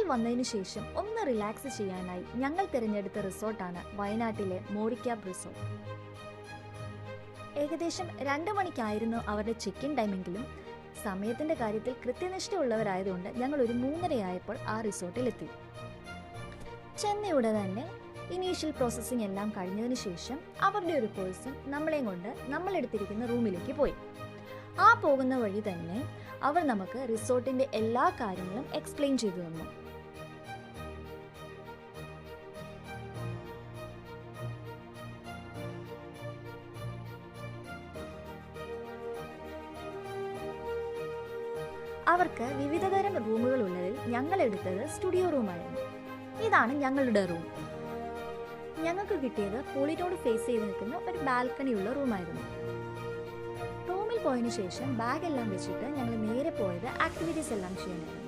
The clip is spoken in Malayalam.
റൂമിൽ വന്നതിനു ശേഷം ഒന്ന് റിലാക്സ് ചെയ്യാനായി ഞങ്ങൾ തിരഞ്ഞെടുത്ത റിസോർട്ടാണ് വയനാട്ടിലെ മോറിക്യാബ് റിസോർട്ട്. ഏകദേശം 2 മണിക്കായിരുന്നു അവരുടെ ചെക്ക് ഇൻ ടൈമെങ്കിലും സമയത്തിന്റെ കാര്യത്തിൽ കൃത്യനിഷ്ഠയുള്ളവരായതുകൊണ്ട് ഞങ്ങൾ ഒരു 3:30 ആയപ്പോൾ ആ റിസോർട്ടിലെത്തി. ചെന്നൈയുടെ തന്നെ ഇനീഷ്യൽ പ്രോസസ്സിംഗ് എല്ലാം കഴിഞ്ഞതിന് ശേഷം അവരുടെ ഒരു പേഴ്സൺ നമ്മളെയും കൊണ്ട് നമ്മളെടുത്തിരിക്കുന്ന റൂമിലേക്ക് പോയി. ആ പോകുന്ന വഴി തന്നെ അവർ നമുക്ക് റിസോർട്ടിന്റെ എല്ലാ കാര്യങ്ങളും എക്സ്പ്ലെയിൻ ചെയ്തു തന്നു. അവർക്ക് വിവിധതരം റൂമുകൾ ഉള്ളതിൽ ഞങ്ങൾ എടുത്തത് സ്റ്റുഡിയോ റൂമായിരുന്നു. ഇതാണ് ഞങ്ങളുടെ റൂം. ഞങ്ങൾക്ക് കിട്ടിയത് പൂളിനോട് ഫേസ് ചെയ്ത് നിൽക്കുന്ന ഒരു ബാൽക്കണിയുള്ള റൂമായിരുന്നു. റൂമിൽ പോയതിനു ശേഷം ബാഗ് എല്ലാം വെച്ചിട്ട് ഞങ്ങൾ നേരെ പോയത് ആക്ടിവിറ്റീസ് എല്ലാം ചെയ്യാനായിരുന്നു.